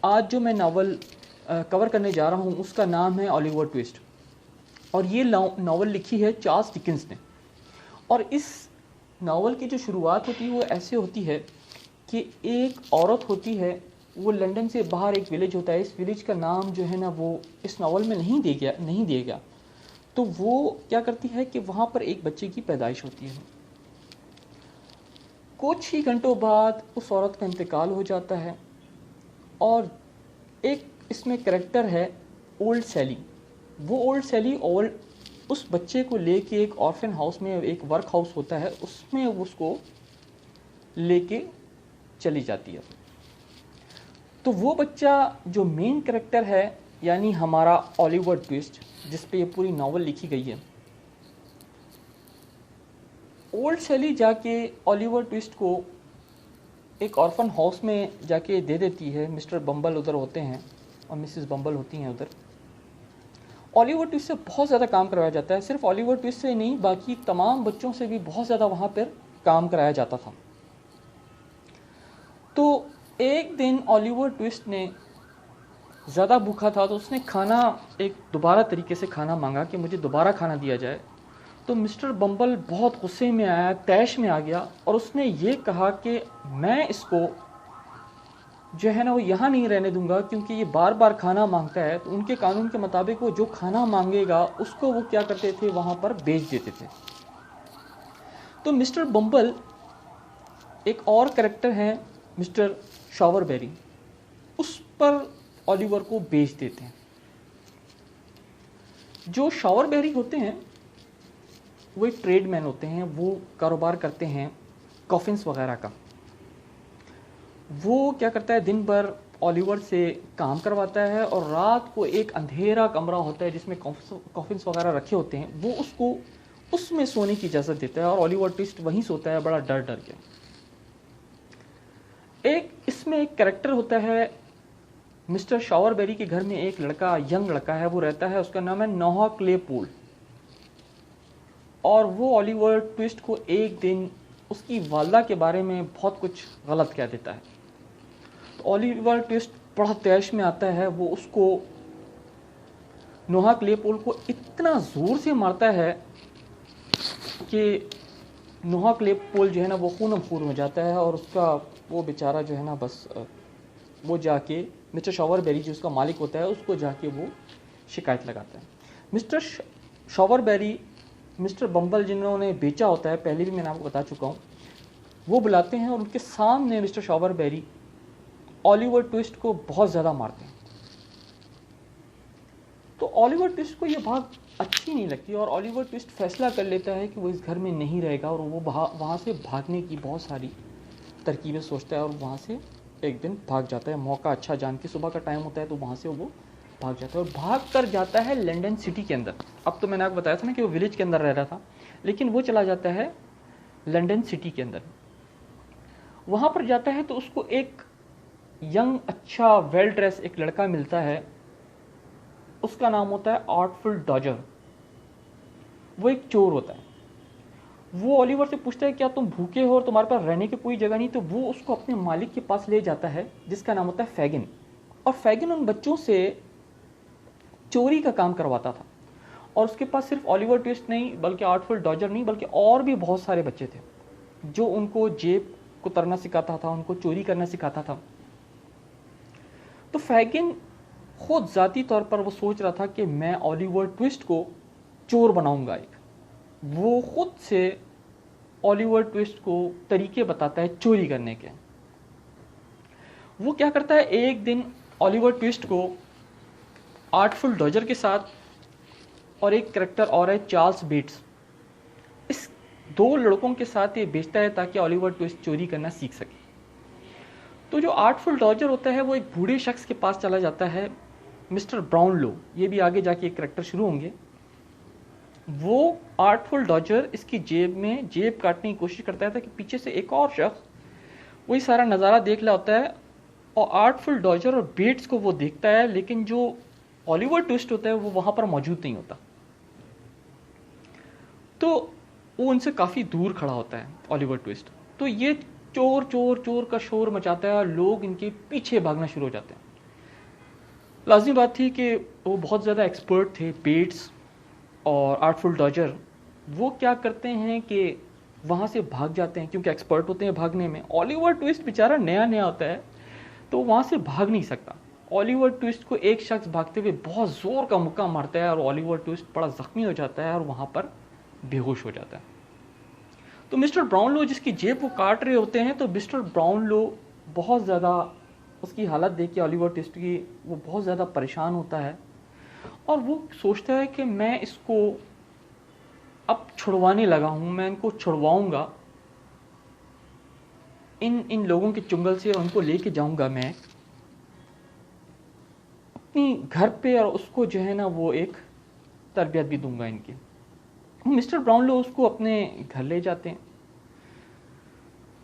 आज जो मैं नावल कवर करने जा रहा हूँ उसका नाम है ओलिवर ट्विस्ट, और ये नावल लिखी है चार्ल्स डिकेंस ने। और इस नावल की जो शुरुआत होती है वो ऐसे होती है कि एक औरत होती है, वो लंदन से बाहर एक विलेज होता है, इस विलेज का नाम जो है ना वो इस नावल में नहीं दिया गया। तो वो क्या करती है कि वहाँ पर एक बच्चे की पैदाइश होती है। कुछ ही घंटों बाद उस औरत का इंतकाल हो जाता है, और एक इसमें कैरेक्टर है ओल्ड सैली। वो ओल्ड सैली उस बच्चे को लेके एक ऑर्फन हाउस में, एक वर्क हाउस होता है, उसमें उसको लेके चली जाती है। तो वो बच्चा जो मेन कैरेक्टर है, यानी हमारा ओलिवर ट्विस्ट, जिस पे ये पूरी नावल लिखी गई है, ओल्ड सैली जाके ओलिवर ट्विस्ट को एक ऑर्फन हाउस में जाके दे देती है। मिस्टर बम्बल उधर होते हैं और मिसेस बम्बल होती हैं उधर। ओलिवर ट्विस्ट से बहुत ज़्यादा काम करवाया जाता है, सिर्फ ओलिवर ट्विस्ट से नहीं, बाकी तमाम बच्चों से भी बहुत ज़्यादा वहाँ पर काम कराया जाता था। तो एक दिन ओलिवर ट्विस्ट ने ज़्यादा भूखा था, तो उसने खाना एक दोबारा तरीके से खाना मांगा कि मुझे दोबारा खाना दिया जाए। तो मिस्टर बम्बल बहुत गुस्से में आया, तैश में आ गया, और उसने ये कहा कि मैं इसको जो है ना वो यहाँ नहीं रहने दूंगा, क्योंकि ये बार बार खाना मांगता है। तो उनके कानून के मुताबिक वो जो खाना मांगेगा उसको वो क्या करते थे, वहाँ पर बेच देते थे। तो मिस्टर बम्बल, एक और कैरेक्टर है मिस्टर शॉवरबेरी, उस पर ओलिवर को बेच देते हैं। जो शॉवरबेरी होते हैं वो एक ट्रेडमैन होते हैं, वो कारोबार करते हैं कॉफिन्स वगैरह का। वो क्या करता है, दिन भर ओलिवर से काम करवाता है, और रात को एक अंधेरा कमरा होता है जिसमें कॉफिन्स वगैरह रखे होते हैं, वो उसको उसमें सोने की इजाज़त देता है, और ओलिवर ट्विस्ट वहीं सोता है बड़ा डर डर के। इसमें एक कैरेक्टर होता है मिस्टर शॉवरबेरी के घर में एक लड़का, यंग लड़का है, वो रहता है, उसका नाम है नोहा क्लेपोल। और वो ओलिवर ट्विस्ट को एक दिन उसकी वालदा के बारे में बहुत कुछ गलत कह देता है। तो ओलिवर ट्विस्ट बड़ा तैश में आता है, वो उसको, नोहा क्लेपोल को इतना ज़ोर से मारता है कि नोहा क्लेपोल जो है ना वो खून खून हो जाता है, और उसका वो बेचारा जो है ना बस वो जाके मिस्टर शॉवरबेरी जो उसका मालिक होता है उसको जाके वो शिकायत लगाता है। मिस्टर शॉवरबेरी, मिस्टर बम्बल जिन्होंने बेचा होता है, पहले भी मैंने आपको बता चुका हूँ, वो बुलाते हैं, और उनके सामने मिस्टर शॉवरबेरी ओलिवर ट्विस्ट को बहुत ज़्यादा मारते हैं। तो ओलिवर ट्विस्ट को ये बात अच्छी नहीं लगती, और ओलिवर ट्विस्ट फैसला कर लेता है कि वो इस घर में नहीं रहेगा, और वो वहाँ से भागने की बहुत सारी तरकीबें सोचता है, और वहाँ से एक दिन भाग जाता है, मौका अच्छा जान के। सुबह का टाइम होता है तो वहाँ से वो भाग जाता है, और भाग कर जाता है लंदन सिटी के अंदर। अब तो मैंने आपको बताया था ना कि वो विलेज के अंदर रह रहा था, लेकिन वो चला जाता है लंदन सिटी के अंदर। वहाँ पर जाता है तो उसको एक यंग, अच्छा, वेल ड्रेस एक लड़का मिलता है, उसका नाम होता है आर्टफुल डॉजर। वो एक चोर होता है। वो ओलिवर से पूछता है क्या तुम भूखे हो और तुम्हारे पास रहने की कोई जगह नहीं? तो वो उसको अपने मालिक के पास ले जाता है जिसका नाम होता है फैगिन। और फैगिन उन बच्चों से चोरी का काम करवाता था, और उसके पास सिर्फ ओलिवर ट्विस्ट नहीं, बल्कि आर्टफुल डॉजर नहीं, बल्कि और भी बहुत सारे बच्चे थे जो उनको जेब को तरना सिखाता था, उनको चोरी करना सिखाता था। तो फैगिन खुद ज़ाती तौर पर वो सोच रहा था कि मैं ओलिवर ट्विस्ट को चोर बनाऊंगा। वो खुद से ओलिवर ट्विस्ट को तरीके बताता है चोरी करने के। वो क्या करता है, एक दिन ओलिवर ट्विस्ट को आर्टफुल डॉजर के साथ और एक कैरेक्टर और है चार्ल्स बेट्स, इस दो लड़कों के साथ ये बेचता है ताकि ओलिवर ट्विस्ट चोरी करना सीख सके। तो जो आर्टफुल डॉजर होता है वो एक बूढ़े शख्स के पास चला जाता है, मिस्टर ब्राउनलो। ये भी आगे जाके एक कैरेक्टर शुरू होंगे। वो आर्टफुल डॉजर इसकी जेब काटने की कोशिश करता है कि पीछे से एक और शख्स वही सारा नज़ारा देख रहा होता है, और आर्टफुल डॉजर और बेट्स को वो देखता है, लेकिन जो ओलिवर ट्विस्ट होता है वो वहाँ पर मौजूद नहीं होता। तो वो उनसे काफ़ी दूर खड़ा होता है ओलिवर ट्विस्ट। तो ये चोर चोर चोर का शोर मचाता है, और लोग इनके पीछे भागना शुरू हो जाते हैं। लाज़मी बात थी कि वो बहुत ज़्यादा एक्सपर्ट थे, बेट्स और आर्टफुल डॉजर। वो क्या करते हैं कि वहाँ से भाग जाते हैं, क्योंकि एक्सपर्ट होते हैं भागने में। ऑलिवर ट्विस्ट बेचारा नया नया होता है, तो वहाँ से भाग नहीं सकता। ऑलिवर ट्विस्ट को एक शख्स भागते हुए बहुत ज़ोर का मुक्का मारता है और ऑलिवर ट्विस्ट बड़ा ज़ख्मी हो जाता है और वहाँ पर बेहोश हो जाता है। तो मिस्टर ब्राउनलो जिसकी जेब वो काट रहे होते हैं, तो मिस्टर ब्राउनलो बहुत ज़्यादा उसकी हालत देख के ऑलिवर ट्विस्ट की वो बहुत ज़्यादा परेशान होता है और वो सोचता है कि मैं इसको अब छुड़वाने लगा हूँ, मैं इनको छुड़वाऊँगा इन लोगों के चुंगल से, और उनको लेके जाऊँगा मैं अपनी घर पे, और उसको जो है ना वो एक तरबियत भी दूंगा इनकी। मिस्टर ब्राउनलो उसको अपने घर ले जाते हैं।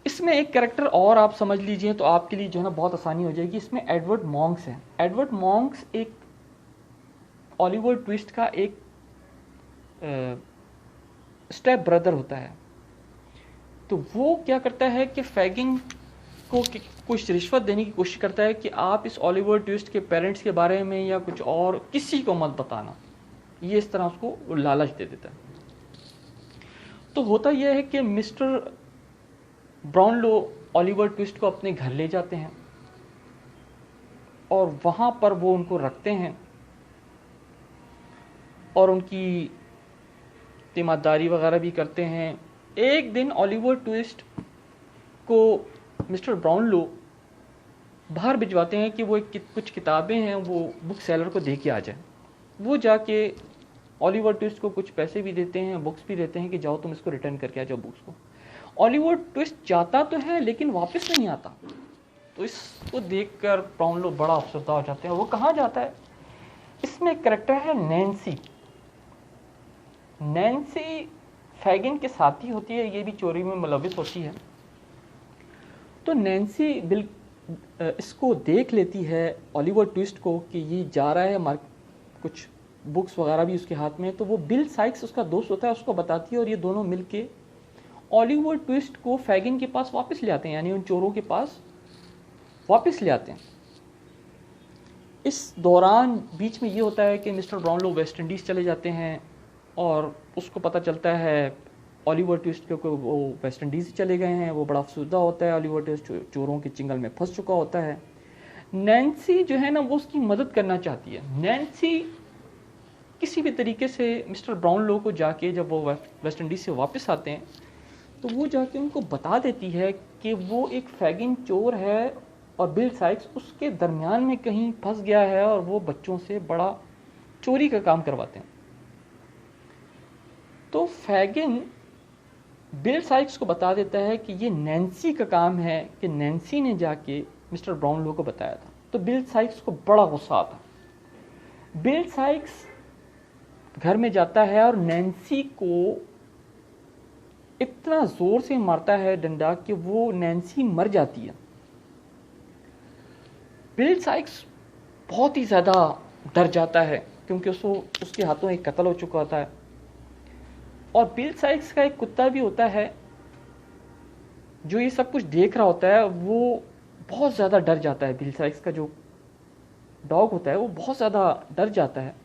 इसमें एक कैरेक्टर और आप समझ लीजिए तो आपके लिए जो है ना बहुत आसानी हो जाएगी। इसमें एडवर्ड मॉन्क्स है। एडवर्ड मॉन्क्स एक ऑलिवर ट्विस्ट का एक स्टेप ब्रदर होता है। तो वो क्या करता है कि फैगिन को कुछ रिश्वत देने की कोशिश करता है कि आप इस ऑलिवर ट्विस्ट के पेरेंट्स के बारे में या कुछ और किसी को मत बताना। ये इस तरह उसको लालच दे देता है। तो होता यह है कि मिस्टर ब्राउनलो ऑलिवर ट्विस्ट को अपने घर ले जाते हैं और वहाँ पर वो उनको रखते हैं और उनकी तीमारदारी वगैरह भी करते हैं। एक दिन ऑलिवर ट्विस्ट को मिस्टर ब्राउनलो बाहर भिजवाते हैं कि वो कुछ किताबें हैं वो बुक सेलर को दे के आ जाए। वो जाके ऑलिवर ट्विस्ट को कुछ पैसे भी देते हैं, बुक्स भी देते हैं कि जाओ तुम इसको रिटर्न करके आ जाओ बुक्स को। ऑलिवर ट्विस्ट जाता तो है लेकिन वापस नहीं आता। तो इसको देखकर ब्राउनलो बड़ा अफसरदा हो जाते हैं। वो कहाँ जाता है? इसमें एक कैरेक्टर है नैन्सी। नैन्सी फैगिन के साथी होती है, ये भी चोरी में मुलविस होती है। तो नैन्सी इसको देख लेती है ऑलिवर ट्विस्ट को कि ये जा रहा है, कुछ बुक्स वगैरह भी उसके हाथ में। तो वो बिल साइक्स उसका दोस्त होता है, उसको बताती है और ये दोनों मिलके ऑलिवर ट्विस्ट को फैगिन के पास वापस ले आते हैं, यानी उन चोरों के पास वापस ले आते हैं। इस दौरान बीच में ये होता है कि मिस्टर ब्राउनलो वेस्ट इंडीज़ चले जाते हैं और उसको पता चलता है ऑलिवर ट्विस्ट को वो वेस्ट इंडीज़ चले गए हैं। वो बड़ा अफसुर्दा होता है, ऑलिवर ट्विस्ट चोरों के चिंगल में फंस चुका होता है। नैन्सी जो है ना वो उसकी मदद करना चाहती है। नैन्सी किसी भी तरीके से मिस्टर ब्राउनलो को जाके, जब वो वेस्ट इंडीज़ से वापस आते हैं तो वो जाके उनको बता देती है कि वो एक फैगिन चोर है और बिल साइक्स उसके दरमियान में कहीं फंस गया है और वो बच्चों से बड़ा चोरी का काम करवाते हैं। तो फैगिन बिल साइक्स को बता देता है कि ये नैन्सी का काम है, कि नैन्सी ने जाके मिस्टर ब्राउनलो को बताया था। तो बिल साइक्स को बड़ा गुस्सा आता। बिल साइक्स घर में जाता है और नैन्सी को इतना जोर से मारता है डंडा कि वो नैन्सी मर जाती है। बिल साइक्स बहुत ही ज़्यादा डर जाता है क्योंकि उसके हाथों एक कत्ल हो चुका होता है। और बिल साइक्स का एक कुत्ता भी होता है जो ये सब कुछ देख रहा होता है। वो बहुत ज़्यादा डर जाता है। बिल साइक्स का जो डॉग होता है वो बहुत ज़्यादा डर जाता है।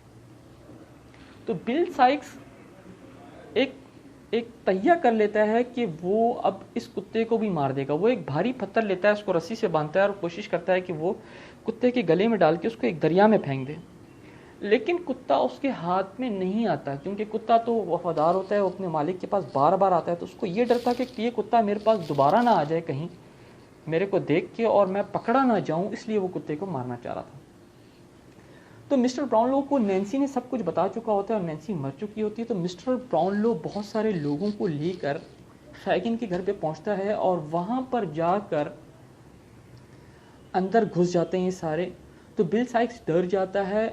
तो बिल साइक्स एक तैयार कर लेता है कि वो अब इस कुत्ते को भी मार देगा। वो एक भारी पत्थर लेता है, उसको रस्सी से बांधता है और कोशिश करता है कि वो कुत्ते के गले में डाल के उसको एक दरिया में फेंक दे। लेकिन कुत्ता उसके हाथ में नहीं आता क्योंकि कुत्ता तो वफादार होता है, वो अपने मालिक के पास बार बार आता है। तो उसको ये डर था कि ये कुत्ता मेरे पास दोबारा ना आ जाए कहीं मेरे को देख के और मैं पकड़ा ना जाऊं, इसलिए वो कुत्ते को मारना चाह रहा था। तो मिस्टर ब्राउनलो को नैन्सी ने सब कुछ बता चुका होता है और नैन्सी मर चुकी होती है। तो मिस्टर ब्राउनलो बहुत सारे लोगों को लेकर फैगिन के घर पे पहुंचता है और वहाँ पर जाकर अंदर घुस जाते हैं ये सारे। तो बिल साइक्स डर जाता है,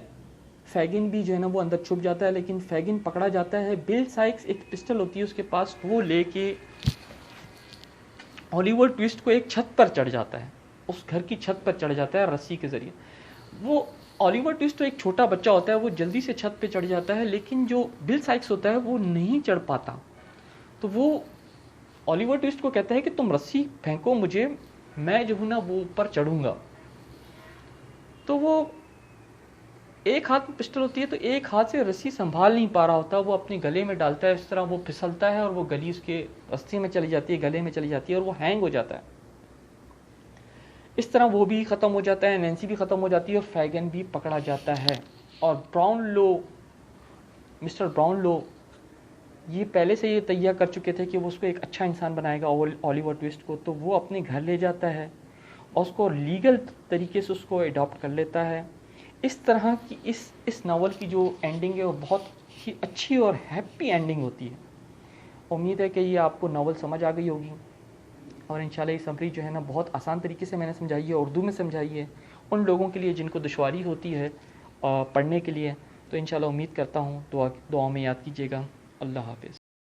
फैगिन भी जो है ना वो अंदर छुप जाता है, लेकिन फैगिन पकड़ा जाता है। बिल साइक्स एक पिस्टल होती है उसके पास, वो लेके ऑलिवर ट्विस्ट को एक छत पर चढ़ जाता है, उस घर की छत पर चढ़ जाता है रस्सी के ज़रिए। वो ऑलिवर ट्विस्ट तो एक छोटा बच्चा होता है, वो जल्दी से छत पे चढ़ जाता है, लेकिन जो बिल साइक्स होता है वो नहीं चढ़ पाता। तो वो ऑलिवर ट्विस्ट को कहता है कि तुम रस्सी फेंको मुझे, मैं जो हूँ ना वो ऊपर चढ़ूँगा। तो वो एक हाथ में पिस्टल होती है तो एक हाथ से रस्सी संभाल नहीं पा रहा होता, वो अपने गले में डालता है, इस तरह वो फिसलता है और वो गली उसके रस्सी में चली जाती है, गले में चली जाती है और वो हैंग हो जाता है। इस तरह वो भी ख़त्म हो जाता है, नैन्सी भी ख़त्म हो जाती है और फैगन भी पकड़ा जाता है। और ब्राउनलो, मिस्टर ब्राउनलो ये पहले से ये तैयार कर चुके थे कि वो उसको एक अच्छा इंसान बनाएगा ओलिवर ट्विस्ट को, तो वो अपने घर ले जाता है और उसको लीगल तरीके से उसको अडॉप्ट कर लेता है। इस तरह की इस नावल की जो एंडिंग है वो बहुत ही अच्छी और हैप्पी एंडिंग होती है। उम्मीद है कि ये आपको नावल समझ आ गई होगी और इंशाल्लाह ये समरी जो है ना बहुत आसान तरीके से मैंने समझाई है, उर्दू में समझाई है उन लोगों के लिए जिनको दुश्वारी होती है पढ़ने के लिए। तो इंशाल्लाह उम्मीद करता हूँ दुआओं में याद कीजिएगा। अल्लाह हाफ़िज़।